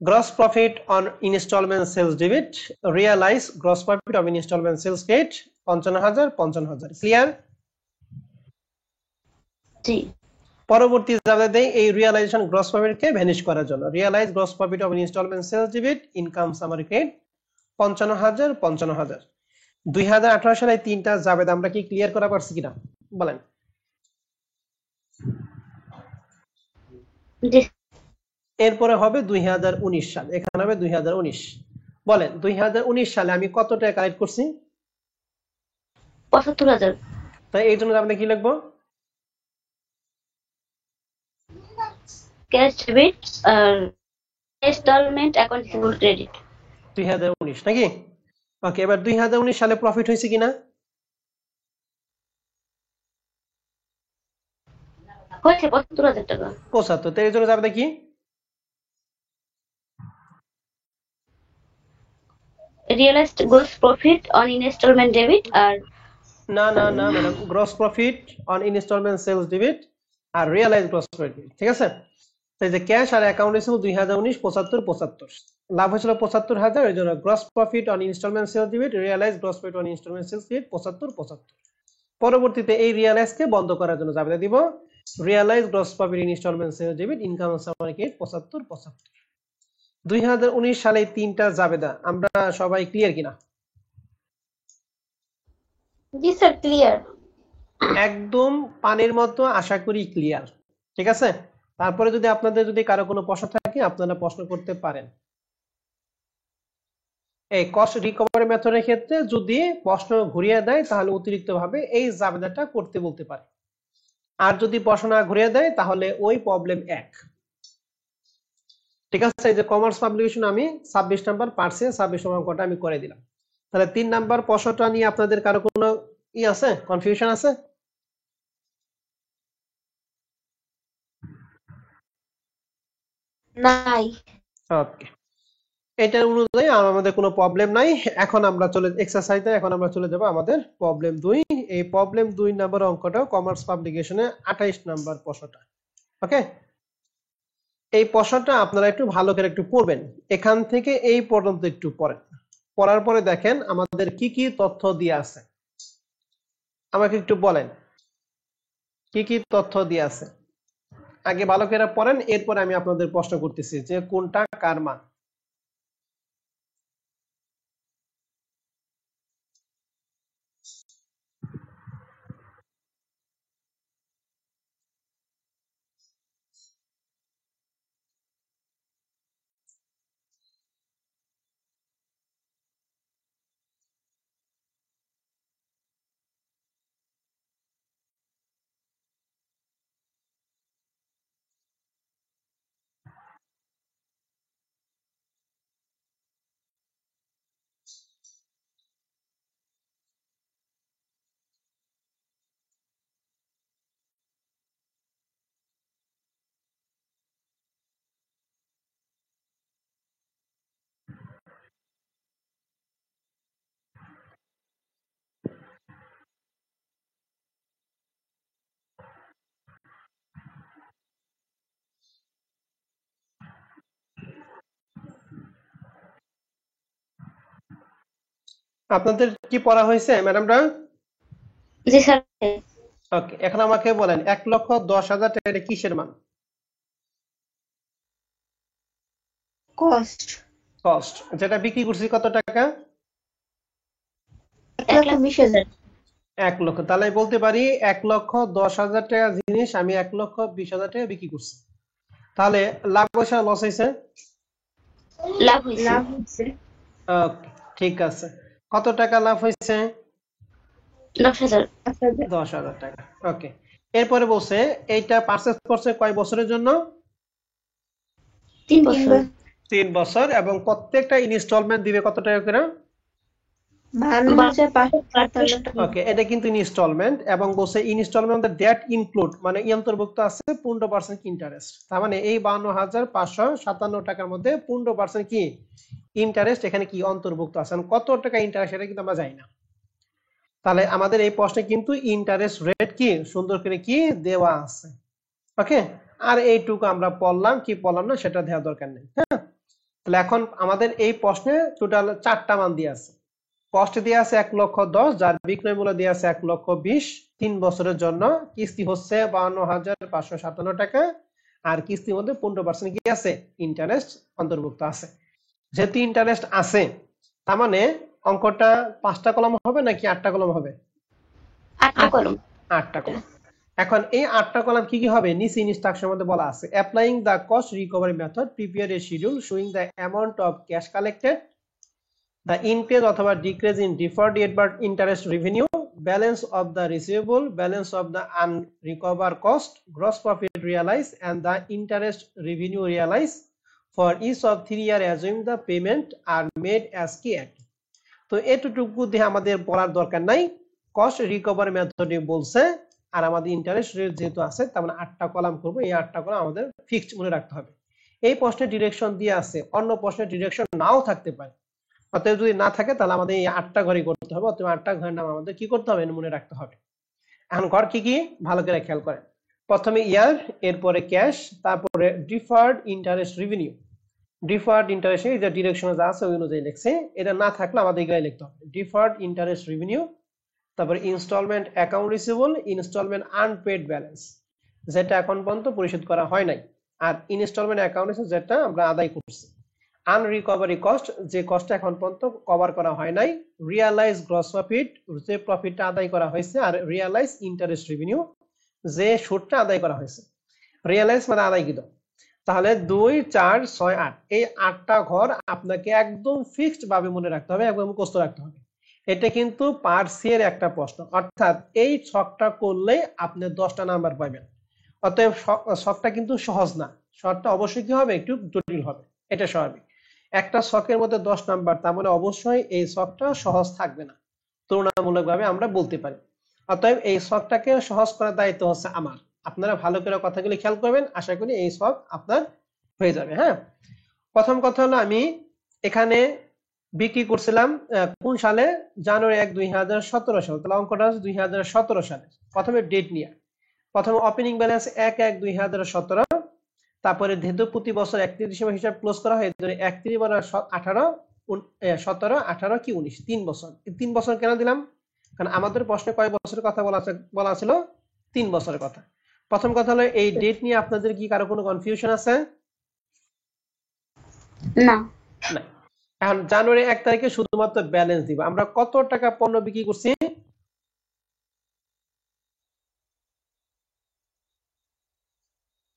A: gross profit on instalment sales debit realise gross profit of instalment sales credit 55,000 55,000। Clear?
B: জি।
A: পরবর্তী যাবে দেই এই রিয়ালাইজেশন গ্রস প্রফিট কে ভ্যানিশ করার জন্য realise gross profit of instalment sales debit income summary credit 55,000 55,000। 2018 সালে তিনটা জাবেদ আমরা কি ক্লিয়ার করা পারছি কিনা বলেন?
B: জি।
A: এরপরে হবে 2019 সাল, এখানে হবে 2019। বলেন 2019 সালে আমি কত টাকা কালেক্ট করছি?
B: 75,000।
A: তাই এই জন্য আমরা কি লিখবো?
B: ক্যাশ ডেবিট আর ইনস্টলমেন্ট অ্যাকাউন্ট রিসিভেবল ক্রেডিট।
A: 2019 নাকি? ওকে, এবার 2019 সালে প্রফিট হয়েছে কিনা?
B: হয়েছে 75,000 টাকা।
A: 75। তো এই জন্য যাবে কি?
B: Realised gross profit on instalment debit আর
A: না না না madam, gross profit on instalment sales debit আর রিয়ালাইজ গ্রস প্রফিট। ঠিক আছে? তাই যে ক্যাশ আর অ্যাকাউন্ট রিসিভেবল 2019 75 75, লাভ হয়েছিল 75,000। এই জন্য gross profit on instalment sales debit realise gross profit on instalment sales credit 75 75। পরবর্তীতে এই রিয়ালাইজ কে বন্ধ করার জন্য যাবে দিব realise gross profit in installment sales debit income summary credit 75 75। 2019 সালে তিনটা জাবেদা আমরা সবাই ক্লিয়ার কিনা?
C: জি স্যার, ক্লিয়ার।
A: একদম পানির মতো আশা করি ক্লিয়ার। ঠিক আছে? তারপরে যদি আপনাদের যদি কারো কোনো প্রশ্ন থাকে আপনারা প্রশ্ন করতে পারেন। এই কস্ট রিকভারি মেথডের ক্ষেত্রে যদি প্রশ্ন ঘুরিয়ে দেয় তাহলে অতিরিক্ত ভাবে এই জাবেদাটা করতে বলতে পারে। আর যদি প্রশ্ন না ঘুরিয়ে দেয় তাহলে ওই প্রবলেম এক। ঠিক আছে? এই যে কমার্স পাবলিকেশন আমি 26 নাম্বার পার্সে 26 নম্বর অঙ্কটা আমি করে দিলাম। তাহলে 3 নাম্বার প্রশ্নটা নিয়ে আপনাদের কারো কোনো আছে, কনফিউশন আছে?
C: নাই।
A: ওকে, এটার অনুযায়ী আমাদের কোনো প্রবলেম নাই। এখন আমরা এক্সারসাইজে এখন আমরা চলে যাব আমাদের প্রবলেম 2। এই প্রবলেম 2 নাম্বার অঙ্কটা কমার্স পাবলিকেশনে 28 নাম্বার প্রশ্নটা। ওকে, এই প্রশ্নটা আপনারা একটু ভালো করে একটু পড়বেন। এখান থেকে এই পর্যন্ত একটু পড়েন। পড়ার পরে দেখেন আমাদের কি কি তথ্য দিয়ে আছে। আমাকে একটু বলেন কি কি তথ্য দিয়ে আছে। আগে ভালো করে পড়েন, এরপর আমি আপনাদের প্রশ্ন করতেছি যে কোনটা কার মান। আপনাদের কি পড়া হয়েছে ম্যাডামরা?
B: জি স্যার।
A: ওকে, এখন আমাকে বলেন 1,10,000 টাকা এটা কিসের মান?
C: Cost
A: cost. যেটা বিক্রি করছি কত টাকা?
C: 1,20,000
A: 1 লক্ষ। তাহলে আমি বলতে পারি 1,10,000 টাকা জিনিস আমি 1,20,000 টাকা বিক্রি করছি। তাহলে লাভ হয়েছে লস হয়েছে?
B: লাভ হয়েছে।
C: লাভ হচ্ছে
A: ওকে, ঠিক আছে। কত টাকা লাভ হয়েছে?
B: 10,000।
A: 10,000 টাকা। ওকে, এরপরে বলছে এইটা পারচেজ করছে কয় বছরের জন্য?
B: 3 বছর।
A: 3 বছর, এবং প্রত্যেকটা ইনস্টলমেন্ট দিবে কত টাকা করে?
C: 52,557 টাকা।
A: ওকে, এটা কিন্তু ইনস্টলমেন্ট, এবং বলছে ইনস্টলমেন্ট দ্যাট ইনক্লুড মানে অন্তর্ভুক্ত আছে 15% ইন্টারেস্ট। তার মানে এই 52,557 টাকার মধ্যে 15% কি ইন্টারেস্ট এখানে কি অন্তর্ভুক্ত আছে। কত টাকা ইন্টারেস্ট এটা কিন্তু আমরা জানি না। তাহলে আমাদের এই প্রশ্নে কিন্তু ইন্টারেস্ট রেট কি সুন্দর করে কি দেওয়া আছে। ওকে, আর এইটুকু আমরা পড়লাম কি পড়লাম না সেটা দেওয়ার দরকার নেই। হ্যাঁ, তাহলে এখন আমাদের এই প্রশ্নে টোটাল 4টা মান দিয়ে আছে। কস্ট দিয়ে আছে 1,10,000, যার বিক্রয় মূল্য দিয়ে আছে 1,20,000, 3 বছরের জন্য কিস্তি হচ্ছে 52,557 টাকা, আর কিস্তির মধ্যে 15% কি আছে ইন্টারেস্ট অন্তর্ভুক্ত আছে। যেহেতু ইন্টারেস্ট আছে তার মানে অঙ্কটা 5টা কলম হবে নাকি 8টা কলম হবে?
B: 8টা কলম।
A: 8টা কলম। এখন এই 8টা কলাম কি কি হবে নিচে ইনস্ট্রাকশনের মধ্যে বলা আছে। Applying the cost recovery method, prepare a schedule showing the amount of cash collected, the increase অথবা decrease in deferred yet interest revenue, balance of the receivable, balance of the unrecovered cost, gross profit realized, and the interest revenue realized for each of 3 years assuming the payment are made as key. তো এতটুকু দিয়ে আমাদের পড়ার দরকার নাই। কস্ট রিকভারি মেথডে বলছে, আর আমাদের ইন্টারেস্ট রেট যেহেতু আছে তার মানে 8টা কলাম করব। এই 8টা কলাম আমাদের ফিক্সড মনে রাখতে হবে। এই প্রশ্নের ডিরেকশন দিয়ে আছে, অন্য প্রশ্নের ডিরেকশন নাও থাকতে পারে। অতএব যদি না থাকে তাহলে আমাদের এই 8টা ঘরই করতে হবে। অতএব 8টা ঘরের নাম আমাদের কি করতে হবে মনে রাখতে হবে। এখন ঘর কি কি ভালো করে খেয়াল করেন। প্রথমে ইয়ার, এরপরে ক্যাশ, তারপরে deferred interest revenue. Deferred interest এই যে ডিরেকশনে যা আছে ওই অনুযায়ী লিখছে, এটা না থাকলে আমাদের এগুলাই লিখতে হবে। ডিফার্ড ইন্টারেস্ট রেভিনিউ, তারপরে installment account receivable, installment unpaid balance যেটা এখন পর্যন্ত পরিশোধ করা হয় নাই, আর ইনস্টলমেন্ট অ্যাকাউন্ট যেটা আমরা আদায় করছি। আনরিকভারি কস্ট যে কস্টটা এখন পর্যন্ত কভার করা হয় নাই। রিয়ালাইজ গ্রস প্রফিট যে প্রফিটটা আদায় করা হয়েছে, আর রিয়ালাইজ ইন্টারেস্ট রেভিনিউ যে সুদটা আদায় করা হয়েছে। রিয়ালাইজ মানে আদায়কৃত। তাহলে 2, 4, 6, 8 এই 8টা ঘর আপনাকে একদম ফিক্সড ভাবে মনে রাখতে হবে, একদম মুখস্থ রাখতে হবে। এটা কিন্তু পার্ট সি এর একটা প্রশ্ন, অর্থাৎ এই ছকটা করলে আপনি 10টা নাম্বার পাবেন। অতএব ছকটা কিন্তু সহজ না, ছকটা অবশ্যই কি হবে একটু জটিল হবে, এটা স্বাভাবিক। একটা ছকের মধ্যে 10 নাম্বার, তার মানে অবশ্যই এই ছকটা সহজ থাকবে না, তুলনামূলকভাবে আমরা বলতে পারি। অতএব এই ছকটাকে সহজ করার দায়িত্ব হচ্ছে আমার। আপনারা ভালো করে কথাগুলি খেয়াল করবেন, আশা করি এই ছক আপনার হয়ে যাবে। হ্যাঁ, প্রথম কথা হলো আমি এখানে বিক্রি করছিলাম কোন সালে? জানুয়ারি 1, 2017 সালে। তাহলে অঙ্কটা হচ্ছে 2017 সালে। প্রথমে ডেট নিয়ে প্রথমে ওপেনিং ব্যালেন্স 1/1/2017, তারপরে যেহেতু প্রতি বছর 31 ডিসেম্বর হিসাব ক্লোজ করা হয়, 31 বার 18, 17, 18 কি 19, 3 বছর। 3 বছর কেন দিলাম? কারণ আমাদের প্রশ্নে কয় বছরের কথা বলা ছিল? 3 বছরের কথা। প্রথম কথা হলো এই ডেট নিয়ে আপনাদের কি কারো কোনো কনফিউশন আছে?
B: না।
A: না। এখন জানুয়ারি 1 তারিখে শুধুমাত্র ব্যালেন্স দিব। আমরা কত টাকা পণ্য বিক্রি করছি?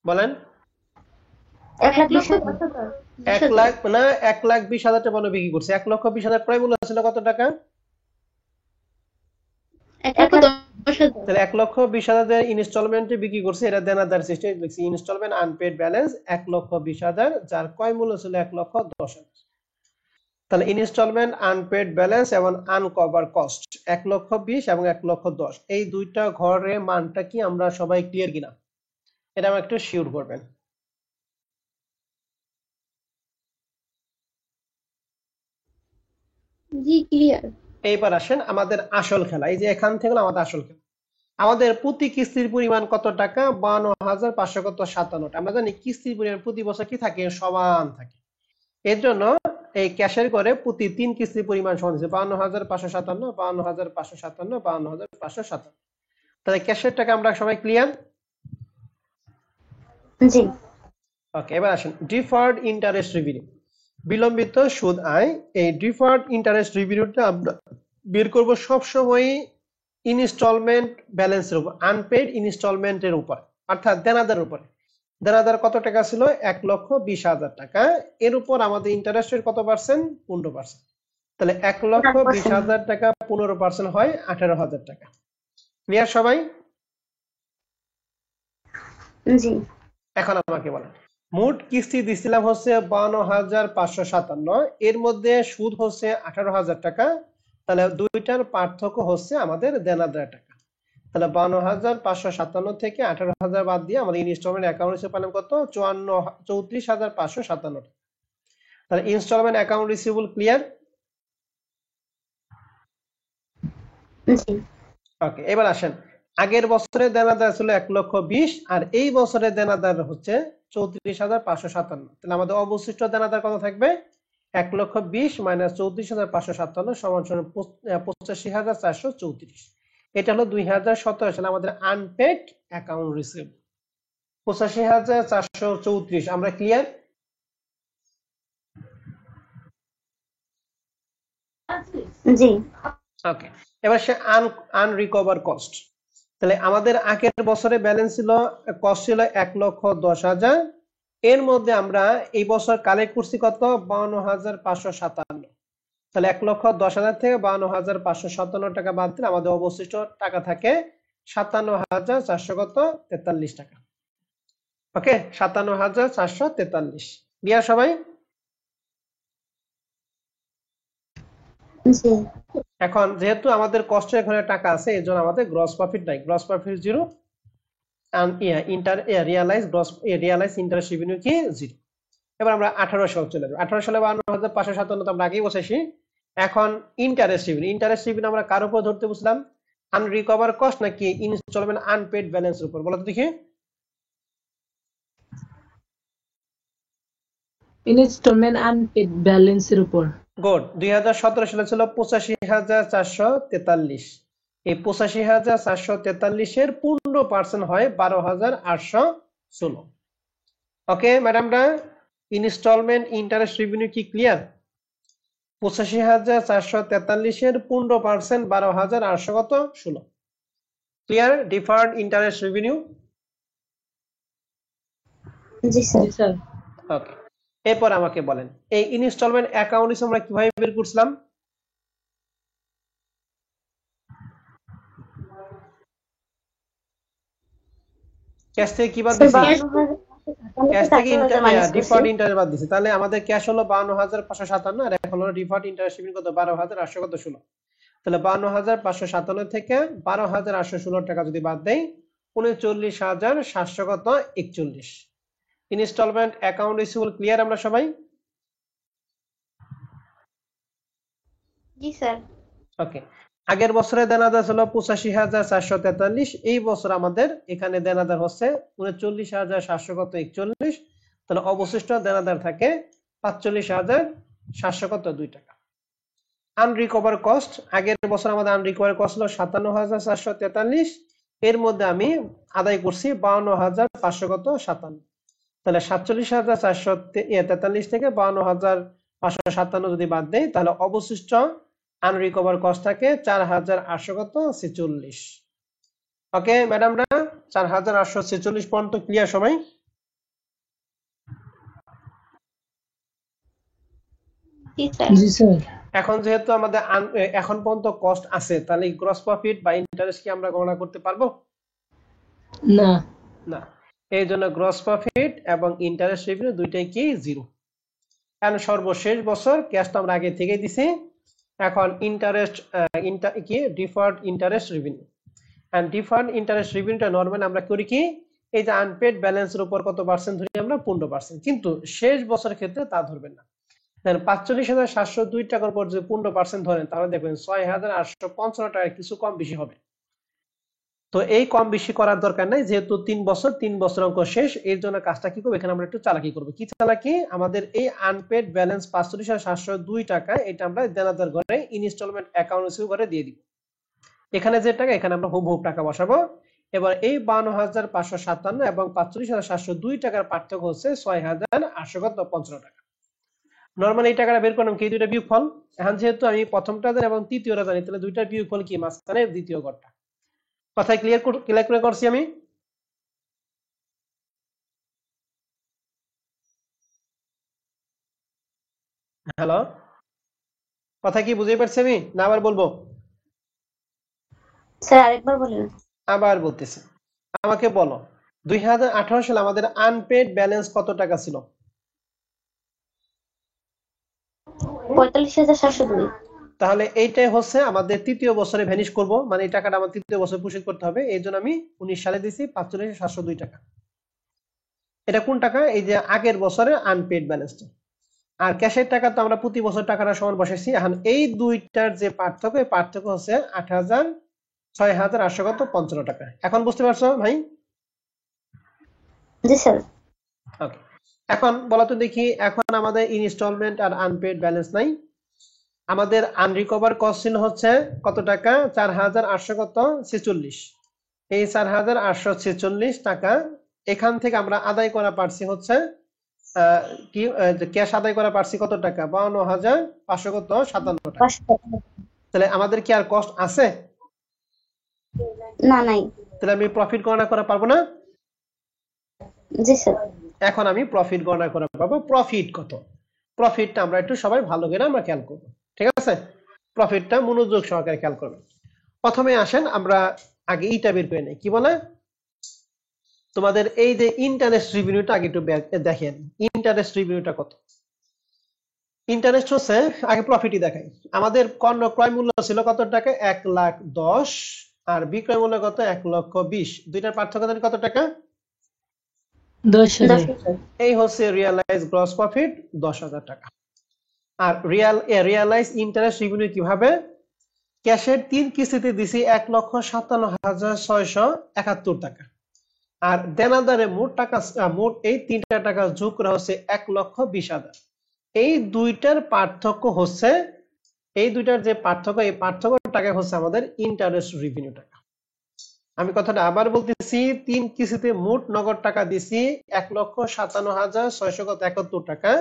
A: বলেন।
B: 1,20,000।
A: 1 লাখ না, 1,20,000 টাকা পণ্য বিক্রি করছি। 1,20,000 ক্রয় মূল্য ছিল কত টাকা?
B: 1,10,000।
A: তাহলে 1,20,000 ইনস্টলমেন্টে বিক্রি করছে, এটা দেনাদার সিস্টেম লিখছি। ইনস্টলমেন্ট আনপেড ব্যালেন্স 1,20,000, যার ক্রয় মূল্য ছিল 1,10,000। তাহলে ইনস্টলমেন্ট আনপেড ব্যালেন্স এবং আনকভার কস্ট 1,20,000 এবং 1,10,000, এই দুইটা ঘরের মানটা কি আমরা সবাই ক্লিয়ার কিনা এটা আমার একটু শিওর করবেন।
C: জি ক্লিয়ার।
A: এইবার আসেন আমাদের আসল খেলা। এই যে এখান থেকে আমাদের আসল খেলা। আমাদের প্রতি কিস্তির পরিমাণ কত টাকা? 52,557 টাকা। আমরা জানি কিস্তির পরিমাণ প্রতি বছর কি থাকে? সমান থাকে। এর জন্য এই ক্যাশের করে প্রতি 3 কিস্তি পরিমাণ সমান হচ্ছে 52,557, 52,557, 52,557। তাহলে ক্যাশের টাকা আমরা সবাই ক্লিয়ার?
B: জি
A: ওকে, এবার আসেন ডিফার্ড ইন্টারেস্ট রেভিনিউ, বিলম্বিত সুদ আয়। এই ডিফার্ড ইন্টারেস্ট রেভিনিউটা আমরা বের করব সবসময় ইনস্টলমেন্ট ব্যালেন্সের উপর, আনপেড ইনস্টলমেন্টের উপর, অর্থাৎ দেনাদার উপরে। দেনাদার কত টাকা ছিল? 1,20,000 টাকা। এর উপর আমাদের ইন্টারেস্টের কত পার্সেন্ট? 15%। তাহলে 1,20,000 টাকা 15% হয় 18,000 টাকা। ক্লিয়ার সবাই?
B: জি
A: এখন আমাকে বলেন, মোট কিস্তি দিছিলাম হচ্ছে 52,557, এর মধ্যে সুদ হচ্ছে 18,000 টাকা। তাহলে দুইটার পার্থক্য হচ্ছে আমাদের দেনাদার টাকা। তাহলে 52,557 থেকে 18,000 বাদ দিয়ে আমাদের ইনস্টলমেন্ট অ্যাকাউন্ট হিসেবে পেলাম কত? 34,557 টাকা। তাহলে ইনস্টলমেন্ট অ্যাকাউন্ট রিসিভেবল ক্লিয়ার?
B: জি
A: ওকে, এবার আসেন, আগের বছরের দেনাদার ছিল 1,20,000 আর এই বছরের দেনাদার হচ্ছে 34,557। তাহলে আমাদের অবশিষ্ট দেনাদার কত থাকবে? 1,20,000 মাইনাস 34,557 সমান সমান 85,434। এটা হলো 2017 সালে আমাদের আনপেড অ্যাকাউন্ট রিসিভ 85,434। আমরা ক্লিয়ার?
B: জি
A: ওকে, এবার সে আনরিকভার কস্ট। তাহলে আমাদের আগের বছরে ব্যালেন্স ছিল, কস্ট ছিল 1,10,000। এর মধ্যে আমরা এই বছর কালেক্ট করছি কত? 52,557। তাহলে 1,10,000 থেকে 52,557 টাকা বাদ দিলে আমাদের অবশিষ্ট টাকা থাকে 57,443 টাকা। ওকে, 57,443। ক্লিয়ার সবাই?
B: জি
A: এখন যেহেতু আমাদের কষ্টের এখানে টাকা আছে, এই জন্য আমাদের গ্রস প্রফিট নাই, gross profit 0 and realise interest revenue কি 0। এবার আমরা 18 সাল চলে যাবো। 18 সালে 52,557 তো আমরা আগেই বসেছি। এখন ইন্টারেস্ট রেভিনিউ আমরা কার উপর ধরতে বুঝলাম? আনরিকভার কস্ট নাকি ইনস্টলমেন্ট আনপেড ব্যালেন্সের উপর? বলো তো দেখি।
D: ইনস্টলমেন্ট আনপেড ব্যালেন্সের উপর।
A: গুড। 2017 সালে ছিল 85,443। এই 85,443 এর 15% হয় 12,816। ওকে ম্যাডামরা, ইনস্টলমেন্ট ইন্টারেস্ট রেভিনিউ কি ক্লিয়ার? 85,443 এর 15% 12,816। ক্লিয়ার? Deferred interest revenue.
B: জি স্যার
D: জি স্যার।
A: ওকে, এরপর আমাকে বলেন, এই ইনস্টলমেন্ট অ্যাকাউন্ট আমরা কিভাবে বের করছিলাম? ক্যাশ থেকে কি বাদ দিছি? ক্যাশ থেকে ডিফার্ড ইন্টারেস্ট বাদ দিছি। তাহলে আমাদের ক্যাশ হলো 52,557 আর এখন হলো ডিফার্ড ইন্টারেস্ট রেভিনিউ কত? 12,816। তাহলে 52,557 থেকে 12,816 টাকা যদি বাদ দেই, 39,741। ইনস্টলমেন্ট অ্যাকাউন্ট রিসিভেবল ক্লিয়ার আমরা সবাই?
C: জি স্যার
A: ওকে, আগের বছরে দেনাদার ছিল 85,443, এই বছর আমাদের এখানে দেনাদার হচ্ছে 39,741। তাহলে অবশিষ্ট দেনাদার থাকে 45,702 টাকা। আনরিকভার কস্ট, আগের বছর আমাদের আনরিকভার কস্ট ছিল 57,443, এর মধ্যে আমি আদায় করছি 52,557। তাহলে 47,443 থেকে 52,557 যদি বাদ দেই, তাহলে অবশিষ্ট আনরিকভার কস্ট থাকে 4,846। ওকে ম্যাডামরা, 4,846 পর্যন্ত ক্লিয়ার সবাই?
D: জি স্যার।
A: এখন যেহেতু আমাদের এখন পর্যন্ত কস্ট আছে, তাহলে গ্রস প্রফিট বা ইন্টারেস্ট কি আমরা গণনা করতে পারবো?
D: না
A: না, এই জন্য গ্রস প্রফিট এবং ইন্টারেস্ট রেভিনিউ দুইটাই কি 0। কারণ সর্বশেষ বছর ক্যাশ তো আমরা আগে থেকেই দিছি। এখন ইন্টারেস্ট কি deferred interest revenue, and deferred interest রেভিনিউটা নরমালি আমরা করি কি, এই যে আনপেড ব্যালেন্সের উপর কত পার্সেন্ট ধরি আমরা? 15%। কিন্তু শেষ বছরের ক্ষেত্রে তা ধরবেন না। 45,702 টাকার উপর যদি 15% ধরেন, তাহলে দেখবেন 6,855 টাকা কিছু কম বেশি হবে। তো এই কম বেশি করার দরকার নাই, যেহেতু 3 বছর অঙ্ক শেষ, এর জন্য কাজটা কি করবো, এখানে আমরা একটু চালাকি করবো। কি চালাকি? আমাদের এই আনপেড ব্যালেন্স 45,702 টাকা, এটা আমরা দেনাদার ঘরে ইনস্টলমেন্ট অ্যাকাউন্ট রিসিভ করে দিয়ে দিব। এখানে যে টাকা, এখানে আমরা হুবহু টাকা বসাবো। এবার এই 52,557 এবং 45,702 টাকার পার্থক্য হচ্ছে 6,855 টাকা। নরমালি এই টাকাটা বের করলাম কি, দুইটা বিয়োগফল। এখন যেহেতু আমি প্রথমটা জানি এবং তৃতীয়টা জানি, তাহলে দুইটার বিয়োগফল কি, মাঝখানে দ্বিতীয় ঘরটা। কথায় ক্লিয়ার করে করছি আমি? হ্যালো, কথা কি বুঝতে পারছি আমি, না আবার বলবো?
B: স্যার আরেকবার বলেন।
A: আবার বলতেছি, আমাকে বলো 2018 সালে আমাদের আনপেড ব্যালেন্স কত টাকা ছিল?
B: 45,702।
A: তাহলে এইটাই হচ্ছে আমাদের তৃতীয় বছরে ভ্যানিশ করব, মানে এই টাকাটা আমার তৃতীয় বছরে পরিশোধ করতে হবে। এই জন্য আমি 19 সালে দিছি 45,702 টাকা। এটা কোন টাকা? এই যে আগের বছরে আনপেড ব্যালেন্সটা। আর ক্যাশের টাকা তো আমরা প্রতি বছর টাকাটা সমান বসাইছি। এখন এই দুইটার যে পার্থক্য, এই পার্থক্য হচ্ছে 6,855 টাকা। এখন বুঝতে পারছো ভাই?
B: জি স্যার।
A: ওকে, এখন বলো তো দেখি, এখন আমাদের ইনস্টলমেন্ট আর আনপেড ব্যালেন্স নাই। আমাদের আনরিকভার কস্ট ছিল হচ্ছে কত টাকা? 4,846। এই 4,846 টাকা এখান থেকে আমরা আদায় করা পারছি হচ্ছে কি, ক্যাশ আদায় করা পারছি কত টাকা? 52,557 টাকা। তাহলে আমাদের কি আর কস্ট আছে?
B: না, নাই।
A: তাহলে আমি প্রফিট গণনা করা পারবো না?
B: জি স্যার।
A: এখন আমি প্রফিট গণনা করা পাবো। প্রফিট কত? প্রফিটটা আমরা একটু সবাই ভালো করে আমরা খেয়াল করবো, ঠিক আছে? প্রফিটটা মনোযোগ সহকারে খেয়াল করবেন। প্রথমে আসেন আমরা আগে এইটা বের করে নেই, কি বলে তোমাদের এই যে ইন্টারেস্ট রেভিনিউটা আগে একটু দেখেন। ইন্টারেস্ট রেভিনিউটা কত? ইন্টারেস্ট হচ্ছে, আগে প্রফিটই দেখাই। আমাদের ক্রয় মূল্য ছিল কত টাকা? 1,10,000, আর বিক্রয় মূল্য কত? 1,20,000। দুইটার পার্থক্য জানেন কত টাকা?
D: 10,000
A: এই হচ্ছে রিয়ালাইজ গ্রস প্রফিট, 10,000 টাকা। আর রিয়ালাইজ ইন্টারেস্ট রেভিনিউ কিভাবে? ক্যাশের 3 কিস্তিতে দিছি 1,57,671 টাকা। আর দেনাদারে মোট টাকা, মোট এই তিনটা টাকা যোগ করা হচ্ছে 1,20,000। এই দুইটার পার্থক্য হচ্ছে, এই দুইটার যে পার্থক্য, এই পার্থক্য টাকা হচ্ছে আমাদের ইন্টারেস্ট রেভিনিউ টাকা। আমি কথাটা আবার বলতেছি, 3 কিস্তিতে মোট নগদ টাকা দিছি 1,57,671 টাকা।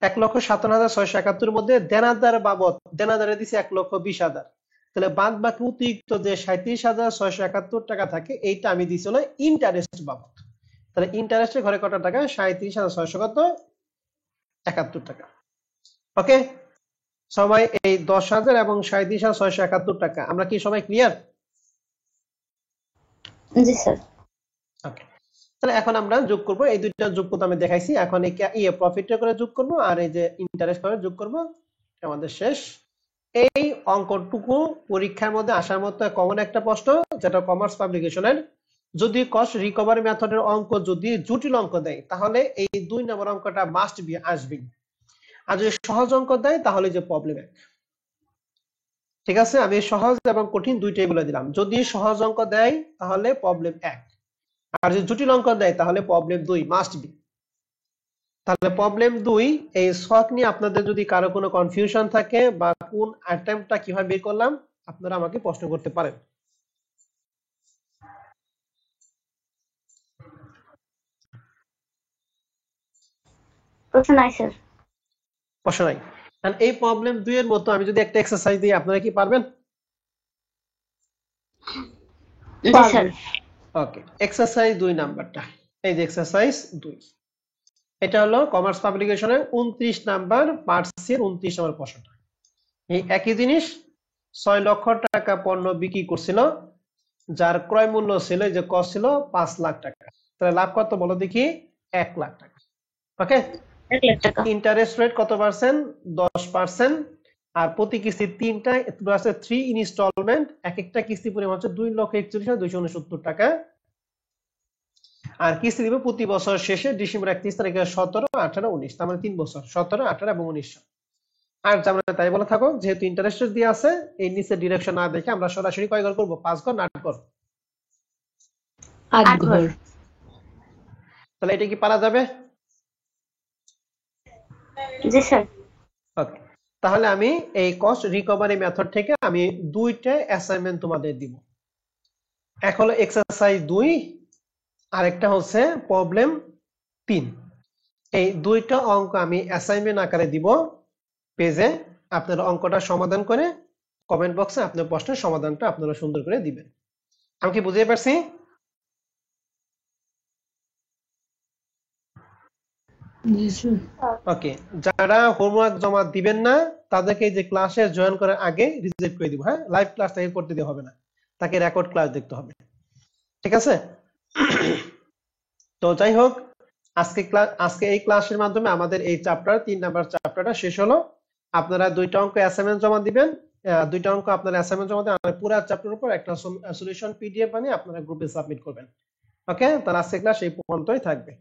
A: 1,57,671 মধ্যে দেনাদার বাবদ দেনাদারে দিছি 1,20,000। তাহলে বাদ বাকি অতিরিক্ত যে 37,671 টাকা থাকে, এইটা আমি দিছি না ইন্টারেস্ট বাবদ। তাহলে ইন্টারেস্টের ঘরে কত টাকা? 37,671 টাকা। ওকে, সবাই এই 10,000 এবং 37,671 টাকা, আমরা কি সবাই ক্লিয়ার?
B: জি স্যার।
A: ওকে, তাহলে এখন আমরা যোগ করব। এই দুইটা যোগ করতে আমি দেখাইছি। এখন এই প্রফিটটা করে যোগ করব আর এই যে ইন্টারেস্ট করে যোগ করব। আমাদের শেষ। এই অঙ্কটুকু পরীক্ষার মধ্যে আসার মতো কমন একটা প্রশ্ন, যেটা কমার্স পাবলিকেশনের। যদি কস্ট রিকভারি মেথডের অঙ্ক যদি জটিল অঙ্ক দেয়, তাহলে এই 2 নম্বর অঙ্কটা মাস্ট বি আসবে। আর যদি সহজ অঙ্ক দেয়, তাহলে যে প্রবলেম 1। ঠিক আছে, আমি সহজ এবং কঠিন দুইটাই বলে দিলাম। যদি সহজ অঙ্ক দেয় তাহলে প্রবলেম 1, আর যদি জটিল অঙ্ক দেয় তাহলে প্রবলেম 2 মাস্ট বি। তাহলে প্রবলেম 2, এই শখ নিয়ে আপনাদের যদি কারো কোনো কনফিউশন থাকে বা কোন আইটেমটা কিভাবে বের করলাম, আপনারা আমাকে প্রশ্ন করতে পারেন।
B: প্রশ্ন নাই স্যার।
A: প্রশ্ন নাই। এই প্রবলেম 2 এর মতো আমি যদি একটা এক্সারসাইজ দিই, আপনারা কি পারবেন?
B: জি স্যার।
A: ওকে, এক্সারসাইজ 2 নাম্বারটা, এই যে এক্সারসাইজ 2, এটা হলো কমার্স পাবলিকেশনের 29 নাম্বার পার্টসের 29 নম্বর প্রশ্নটা। এই একই জিনিস, 6 লক্ষ টাকা পণ্য বিক্রি করছিল, যার ক্রয় মূল্য ছিল, যে কস্ট ছিল 5 লাখ টাকা। তাহলে লাভ কত বলো দেখি? 1 লাখ টাকা। ওকে,
B: 1 লাখ টাকা।
A: ইন্টারেস্ট রেট কত পার্সেন্ট? 10%। আর প্রতি কিস্তি 3টা, প্লাস 3 ইনস্টলমেন্ট, এক একটা কিস্তি পরিমাণ হচ্ছে 2,41,269 টাকা। আর কিস্তি দিবে প্রতি বছর শেষে ডিসেম্বর 31 তারিখে 17, 18, 19, তার মানে 3 বছর, 17, 18 এবং 19। আর আমরা তাই বলে থাকো, যেহেতু ইন্টারেস্ট দিয়ে আছে, এই নিচে ডিরেকশন না দেখে আমরা সরাসরি কয় ঘর করবো? 5 ঘর, 8 ঘর।
D: আট
C: আট
D: ঘর।
C: ঘর।
A: তাহলে এটা কি পারা যাবে?
C: জি স্যার।
A: ওকে, তাহলে আমি এই কস্ট রিকভারি মেথড থেকে আমি দুইটা অ্যাসাইনমেন্ট তোমাদের দিব। এক হলো এক্সারসাইজ 2, আরেকটা হচ্ছে প্রবলেম 3। এই দুইটা অঙ্ক আমি অ্যাসাইনমেন্ট আকারে দিব পেজে। আপনারা অঙ্কটা সমাধান করে কমেন্ট বক্সে আপনার প্রশ্নের সমাধানটা আপনারা সুন্দর করে দিবেন। আমি কি বুঝতে পারছি?
D: জি স্যার।
A: ওকে, যারা হোমওয়ার্ক জমা দিবেন না তাদেরকে এই যে ক্লাসে জয়েন করার আগে রিজেক্ট করে দিব। হ্যাঁ, লাইভ ক্লাস তাকে করতে দেওয়া হবে না, তাকে রেকর্ড ক্লাস দেখতে হবে। ঠিক আছে? তো যাই হোক, আজকে এই ক্লাসের মাধ্যমে আমাদের এই চ্যাপ্টার 3 নাম্বার চ্যাপ্টারটা শেষ হলো। আপনারা দুইটা অঙ্ক অ্যাসাইনমেন্ট জমা দিবেন। দুইটা অঙ্ক আপনারা অ্যাসাইনমেন্ট জমা দিয়ে আর পুরো চ্যাপ্টারের উপর একটা সলিউশন পিডিএফ বানিয়ে আপনারা গ্রুপে সাবমিট করবেন। ওকে, তাহলে আজকে ক্লাস এই পর্যন্তই থাকবে।